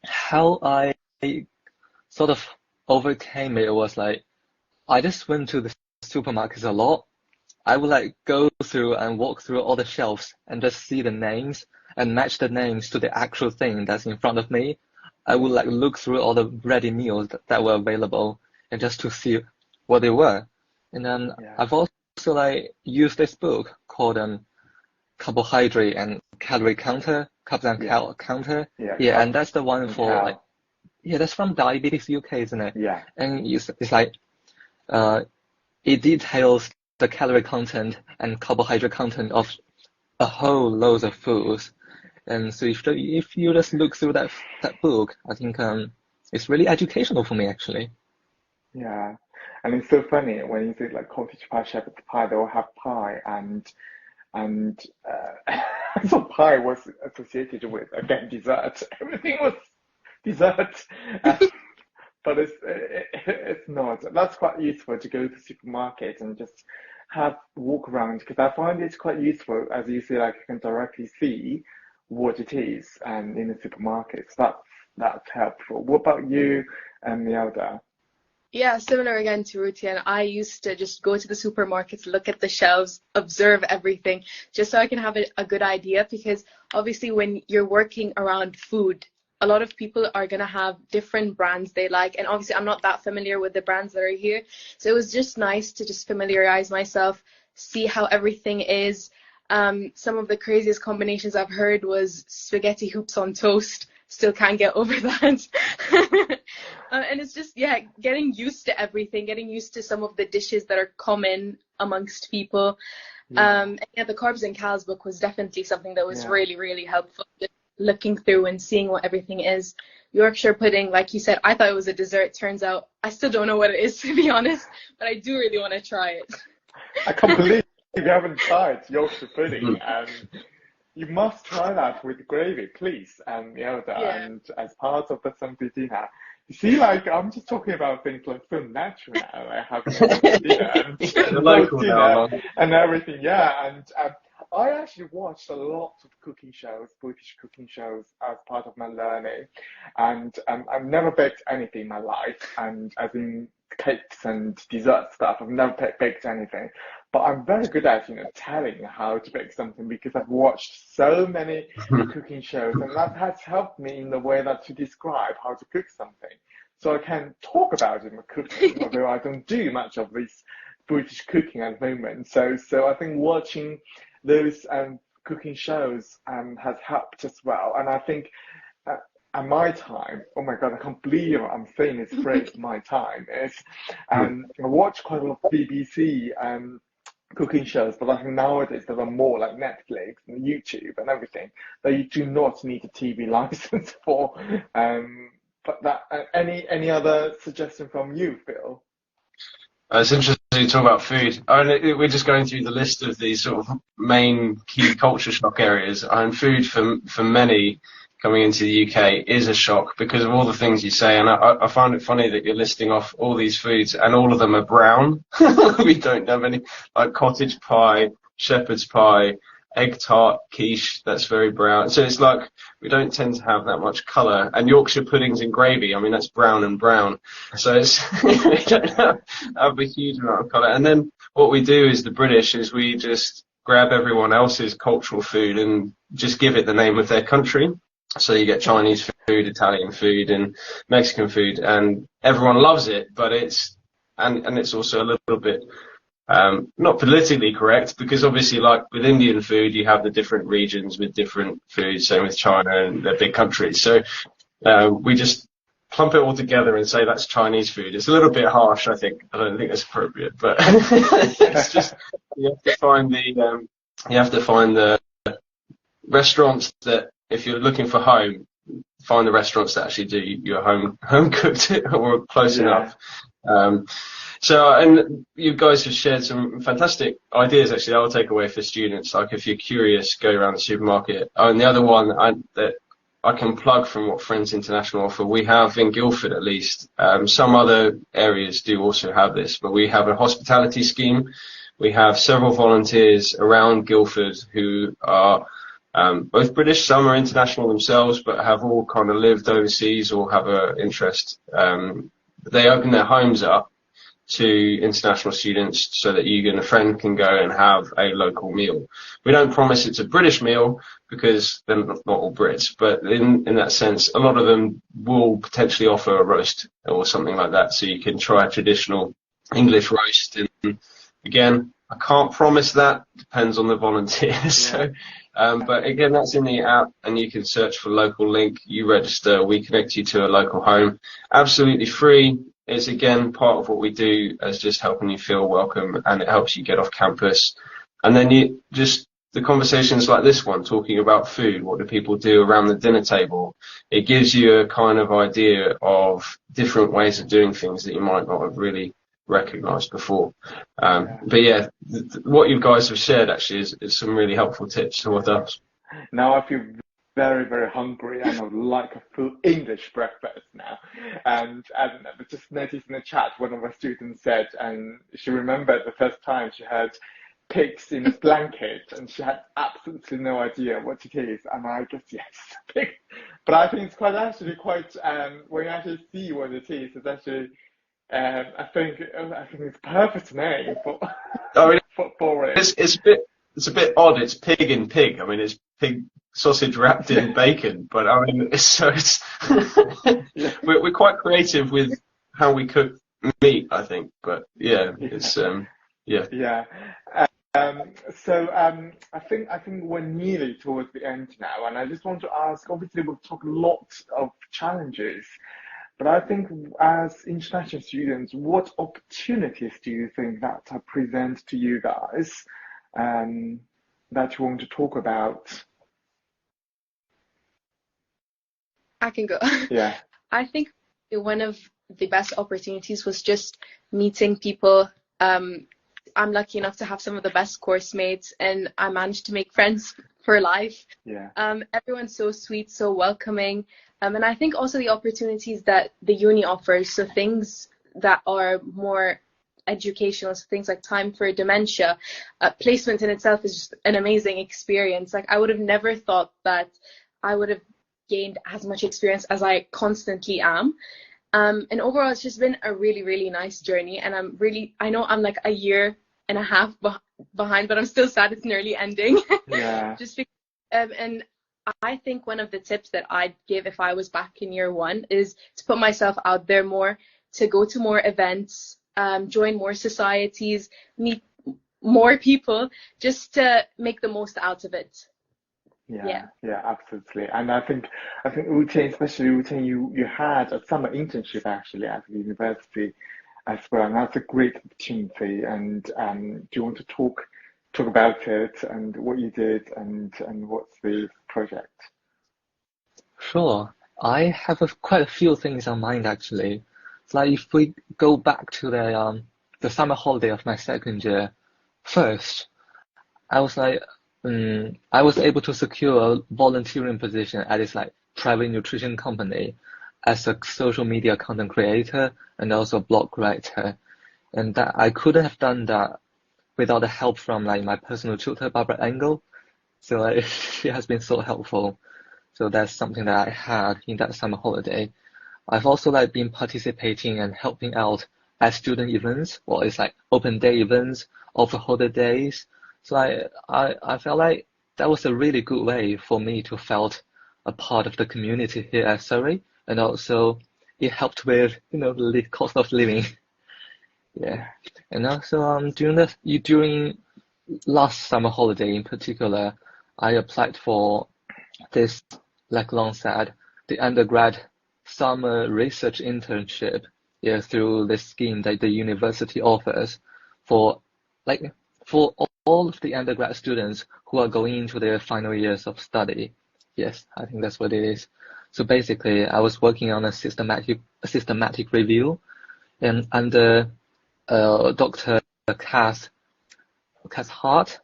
S2: how I sort of overcame it was like I just went to the supermarkets a lot. I would like go through and walk through all the shelves and just see the names and match the names to the actual thing that's in front of me. I would like look through all the ready meals that were available and just to see what they were. And then
S1: yeah,
S2: I've also like used this book called Carbohydrate and Calorie Counter, Carbs and
S1: yeah,
S2: Counter.
S1: yeah.
S2: Yeah,
S1: Cup
S2: and that's the one
S1: and
S2: for like,
S1: cow.
S2: yeah, that's from Dietetics UK, isn't it?
S1: Yeah,
S2: And it's like uh it details the calorie content and carbohydrate content of a whole loads of foods. And so if you just look through that book, I think it's really educational for me actually.
S1: yeah. And it's so funny when you say like cottage pie, shepherd's pie, they all have pie, and so pie was associated with, again, dessert. Everything was dessert. Uh, but it's not. That's quite useful to go to supermarket and just have walk around, because I find it's quite useful, as you say, like you can directly see what it is and in the supermarket. So that's helpful. What about you, Yelda?
S3: Yeah, similar again to Rutian. I used to just go to the supermarkets, look at the shelves, observe everything, just so I can have a good idea. Because obviously, when you're working around food, a lot of people are going to have different brands they like. And obviously, I'm not that familiar with the brands that are here. So it was just nice to just familiarize myself, see how everything is. Some of the craziest combinations I've heard was spaghetti hoops on toast. Still can't get over that. And it's just, yeah, getting used to everything, getting used to some of the dishes that are common amongst people.
S1: Yeah,
S3: And yeah, the Carbs and Cows book was definitely something that was
S1: yeah.
S3: really, really helpful. Just looking through and seeing what everything is. Yorkshire pudding, like you said, I thought it was a dessert. Turns out I still don't know what it is, to be honest, but I do really want to try
S1: I can't believe you haven't tried Yorkshire pudding.
S4: Mhm.
S1: You must try that with gravy, please, Yelda.
S3: Yeah.
S1: And as part of the Sunday dinner, you see, like I'm just talking about things like so natural now, like having a Sunday dinner and
S4: The
S1: roast
S4: local
S1: dinner
S4: now.
S1: and everything. Yeah, and I actually watched a lot of cooking shows, British cooking shows, as part of my learning, and I've never baked anything in my life, and as in cakes and dessert stuff, I've never baked anything. But I'm very good at, telling how to bake something because I've watched so many cooking shows, and that has helped me in the way that to describe how to cook something. So I can talk about it in my cooking, although I don't do much of this British cooking at the moment. So I think watching those cooking shows has helped as well. And I think at my time, oh my God, I can't believe I'm saying this phrase, my time, is I watch quite a lot of BBC cooking shows, but I think nowadays there are more like Netflix and YouTube and everything that you do not need a TV license for. But that any other suggestion from you, Phil?
S4: It's interesting to talk about food. We're just going through the list of these sort of main key culture shock areas, and food for many coming into the UK is a shock because of all the things you say. And I find it funny that you're listing off all these foods and all of them are brown. We don't have any, like cottage pie, shepherd's pie, egg tart, quiche, that's very brown. So it's like we don't tend to have that much colour. And Yorkshire puddings and gravy, I mean, that's brown and brown. So it's we don't have a huge amount of colour. And then what we do is the British is we just grab everyone else's cultural food and just give it the name of their country. So you get Chinese food, Italian food, and Mexican food, and everyone loves it. But it's also a little bit not politically correct because obviously, like with Indian food, you have the different regions with different foods. Same with China, and they're big countries. So we just clump it all together and say that's Chinese food. It's a little bit harsh, I think. I don't think that's appropriate, but it's just you have to find the restaurants that. If you're looking for home, find the restaurants that actually do your home cooked or close enough. And you guys have shared some fantastic ideas actually that I'll take away for students. Like if you're curious, go around the supermarket. And the other one that I can plug from what Friends International offer, we have in Guildford at least. Some other areas do also have this, but we have a hospitality scheme. We have several volunteers around Guildford who are both British, some are international themselves, but have all kind of lived overseas or have an interest. They open their homes up to international students so that you and a friend can go and have a local meal. We don't promise it's a British meal because they're not all Brits, but in that sense, a lot of them will potentially offer a roast or something like that. So you can try a traditional English roast. And again, I can't promise that. Depends on the volunteers. So, but again, that's in the app, and you can search for local link. You register, we connect you to a local home, absolutely free. It's again part of what we do as just helping you feel welcome, and it helps you get off campus. And then you just the conversations like this one, talking about food. What do people do around the dinner table? It gives you a kind of idea of different ways of doing things that you might not have really recognized before. But yeah, what you guys have shared actually is some really helpful tips towards us.
S1: Now I feel very, very hungry and I would like a full English breakfast now. And I just noticed in the chat, one of our students said, and she remembered the first time she had pigs in a blanket and she had absolutely no idea what it is. And I guess, yes, pig. But I think it's quite, when you actually see what it is, it's actually, I think it's perfect name for it.
S4: It's a bit odd. It's pig in pig. I mean, it's pig sausage wrapped in bacon. But I mean, we're quite creative with how we cook meat, I think. But yeah, it's
S1: yeah. So I think we're nearly towards the end now, and I just want to ask. Obviously, we've talked a lot of challenges. But I think as international students, what opportunities do you think that are present to you guys that you want to talk about?
S3: I can go.
S1: Yeah.
S3: I think one of the best opportunities was just meeting people. I'm lucky enough to have some of the best course mates, and I managed to make friends for life.
S1: Yeah.
S3: Everyone's so sweet, so welcoming. And I think also the opportunities that the uni offers, so things that are more educational, so things like time for dementia, placement in itself is just an amazing experience. Like I would have never thought that I would have gained as much experience as I constantly am. And overall, it's just been a really, really nice journey. And I know I'm like a year and a half behind, but I'm still sad it's nearly ending.
S1: Yeah.
S3: Just because, and I think one of the tips that I'd give if I was back in year one is to put myself out there more, to go to more events, join more societies, meet more people, just to make the most out of it.
S1: Yeah, absolutely. And I think Wu-Ting, especially Wu-Ting, you had a summer internship actually at the university as well, and that's a great opportunity. And do you want to talk about it and what you did and what's the project?
S2: Sure. I have quite a few things on mind actually. It's like if we go back to the summer holiday of my second year, first, I was like, I was able to secure a volunteering position at this like private nutrition company as a social media content creator and also blog writer. And that I couldn't have done that without the help from like my personal tutor, Barbara Engel. So like, she has been so helpful. So that's something that I had in that summer holiday. I've also like been participating and helping out at student events, or it's like open day events, over holidays. So I felt like that was a really good way for me to felt a part of the community here at Surrey, and also it helped with the cost of living. Yeah, and also during last summer holiday in particular, I applied for this, like Long said, the undergrad summer research internship, through this scheme that the university offers for all of the undergrad students who are going into their final years of study. Yes, I think that's what it is. So basically, I was working on a systematic review and under Dr. Cass Hart.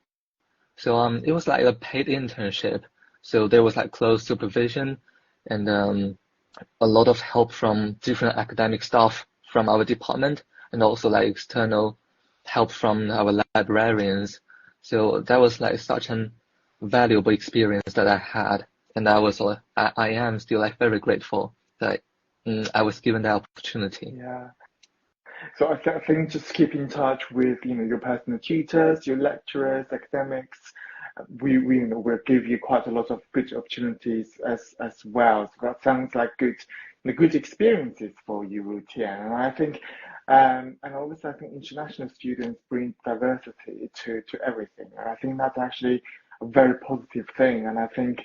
S2: So it was like a paid internship. So there was like close supervision and a lot of help from different academic staff from our department, and also like external help from our librarians. So that was like such an valuable experience that I had, and I am still like very grateful that I was given the opportunity.
S1: Yeah. So I think just keep in touch with your personal tutors, your lecturers, academics. We'll give you quite a lot of good opportunities as well. So that sounds like good experiences for you, Wu-Tian. And I think and obviously I think international students bring diversity to everything. And I think that's actually a very positive thing. And I think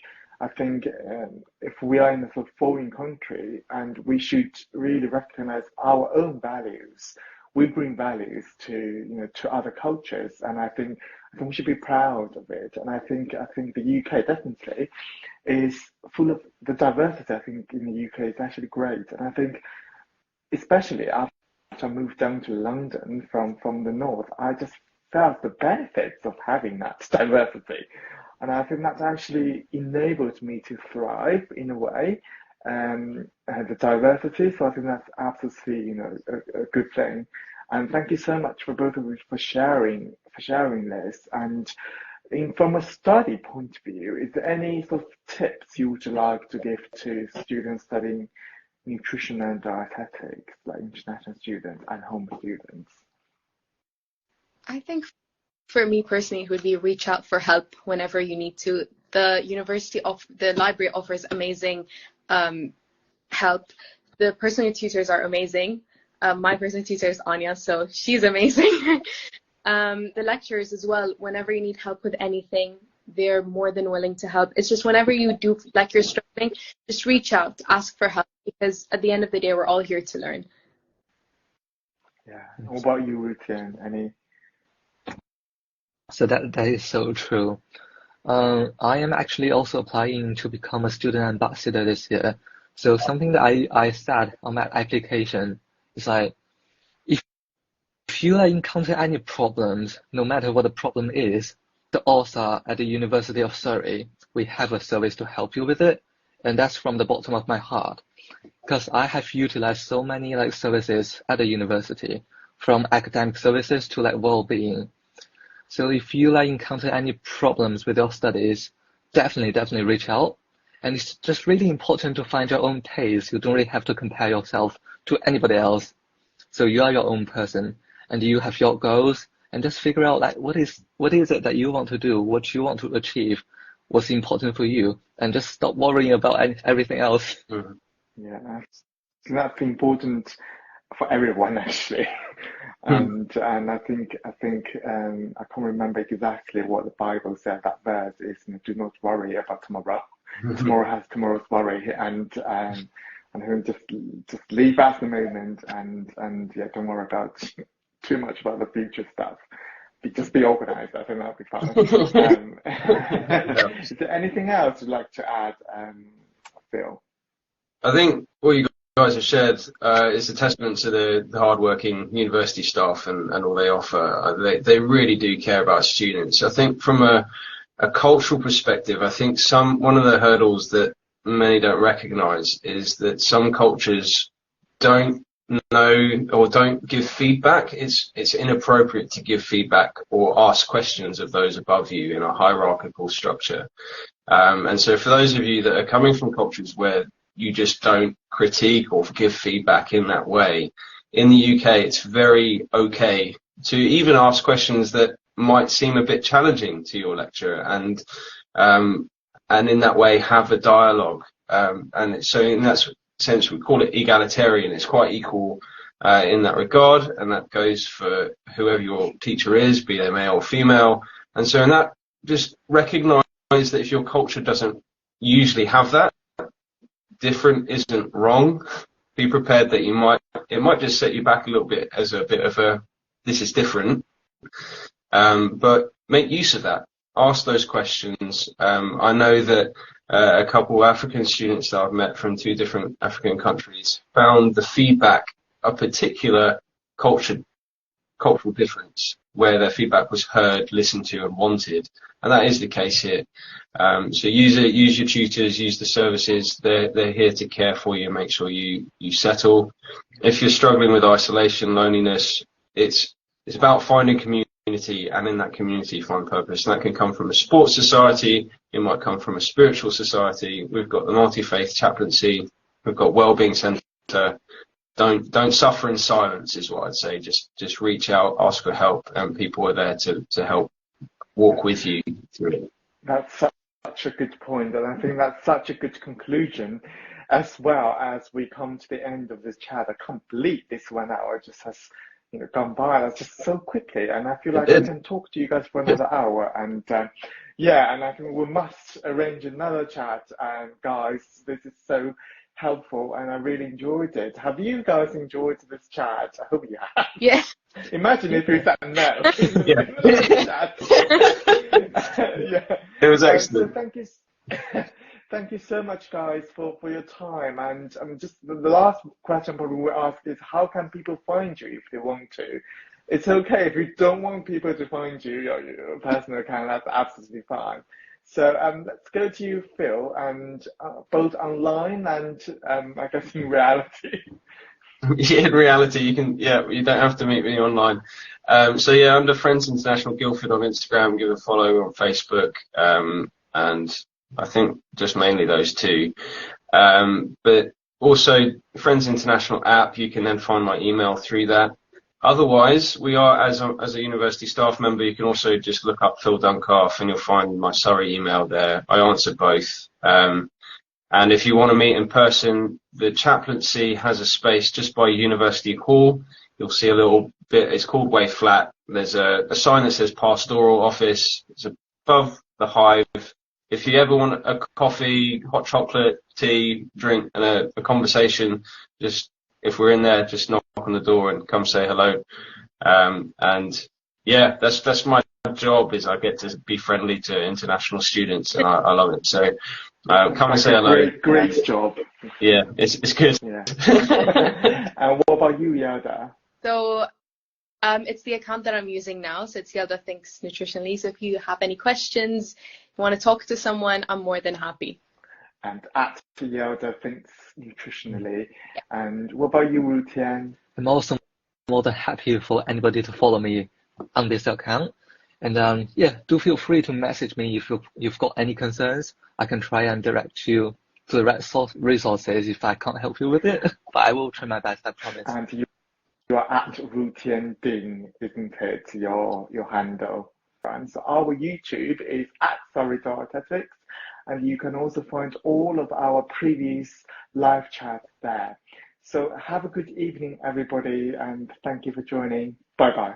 S1: if we are in a sort of foreign country, and we should really recognize our own values. We bring values to other cultures, and I think we should be proud of it. And I think the UK definitely is full of the diversity. I think in the UK is actually great, and I think especially after I moved down to London from the north, I just felt the benefits of having that diversity. And I think that actually enabled me to thrive in a way, the diversity. So I think that's absolutely, a good thing. And thank you so much for both of you for sharing this. And from a study point of view, is there any sort of tips you would like to give to students studying nutrition and dietetics, like international students and home students?
S3: I think for me personally, it would be reach out for help whenever you need to. The library offers amazing help. The personal tutors are amazing. My personal tutor is Anya, so she's amazing. The lecturers as well, whenever you need help with anything, they're more than willing to help. It's just whenever you do like you're struggling, just reach out, ask for help, because at the end of the day, we're all here to learn.
S1: Yeah. What about you, Wu-Tian? Any?
S2: So that is so true. I am actually also applying to become a student ambassador this year. So something that I said on my application is like, if you encounter any problems, no matter what the problem is, the author at the University of Surrey, we have a service to help you with it. And that's from the bottom of my heart, because I have utilized so many like services at the university, from academic services to like well-being. So if you like encounter any problems with your studies, definitely reach out. And it's just really important to find your own pace. You don't really have to compare yourself to anybody else. So you are your own person and you have your goals, and just figure out like what is it that you want to do, what you want to achieve, what's important for you, and just stop worrying about everything else.
S4: Mm-hmm.
S1: Yeah, that's important for everyone actually. And I think I can't remember exactly what the Bible said. That verse is, do not worry about tomorrow. Tomorrow has tomorrow's worry, and just leave at the moment, and yeah, don't worry about too much about the future stuff. Just be organized. I think that'll be fine. Is there anything else you'd like to add, Phil?
S4: I think what you guys have shared is a testament to the hard-working university staff and all they offer. They really do care about students. I think from a cultural perspective, I think one of the hurdles that many don't recognise is that some cultures don't know or don't give feedback. It's inappropriate to give feedback or ask questions of those above you in a hierarchical structure. And so for those of you that are coming from cultures where you just don't critique or give feedback in that way, in the UK it's very okay to even ask questions that might seem a bit challenging to your lecturer, and in that way have a dialogue. And so in that sense we call it egalitarian. It's quite equal in that regard, and that goes for whoever your teacher is, be they male or female. And so in that, just recognise that if your culture doesn't usually have that, different isn't wrong. Be prepared that it might just set you back a little bit as a bit of a, this is different. But make use of that. Ask those questions. I know that a couple of African students that I've met from 2 different African countries found the feedback a particular cultural difference, where their feedback was heard, listened to, and wanted. And that is the case here. So use your tutors, use the services. They're here to care for you, make sure you settle. If you're struggling with isolation, loneliness, it's about finding community, and in that community find purpose. And that can come from a sports society, it might come from a spiritual society. We've got the multi-faith chaplaincy, we've got wellbeing centre. Don't suffer in silence is what I'd say. Just reach out, ask for help, and people are there to help walk with you through it.
S1: That's such a good point, and I think that's such a good conclusion, as well as we come to the end of this chat. I can't believe this 1 hour just has gone by. That's just so quickly, and I feel like I can talk to you guys for another hour. And yeah, and I think we must arrange another chat. And guys, this is so helpful, and I really enjoyed it. Have you guys enjoyed this chat? I hope you have.
S3: Yes.
S1: Imagine if we said no.
S4: Yeah.
S1: Yeah.
S4: It was excellent.
S1: So thank you so much, guys, for your time. And just the last question probably we'll ask is, how can people find you if they want to? It's okay if you don't want people to find you, your personal account, that's absolutely fine. So let's go to you, Phil, and both online and I guess in reality.
S4: Yeah, in reality, you don't have to meet me online. So yeah, under Friends International Guildford on Instagram, give a follow on Facebook, and I think just mainly those 2. But also Friends International app, you can then find my email through that. Otherwise, we are, as a university staff member, you can also just look up Phil Duncalf and you'll find my Surrey email there. I answer both. And if you want to meet in person, the chaplaincy has a space just by University Hall. You'll see a little bit, it's called Way Flat. There's a sign that says Pastoral Office. It's above the Hive. If you ever want a coffee, hot chocolate, tea, drink, and a conversation, if we're in there, just knock on the door and come say hello. And yeah, that's my job, is I get to be friendly to international students, and I love it. So come and say hello.
S1: Great job.
S4: Yeah, it's good.
S1: Yeah. And what about you, Yada?
S3: So It's the account that I'm using now, so it's Yelda Thinks Nutritionally. So if you have any questions, you want to talk to someone, I'm more than happy.
S1: And at Yelda Thinks Nutritionally. And what about you, Wu Tian?
S2: I'm also more than happy for anybody to follow me on this account. And yeah, do feel free to message me if you've got any concerns. I can try and direct you to the right resources if I can't help you with it. But I will try my best, I promise.
S1: And you are at Wu Tian Ding, isn't it? Your handle. And so our YouTube is at Dietetics, and you can also find all of our previous live chats there. So have a good evening, everybody, and thank you for joining. Bye bye.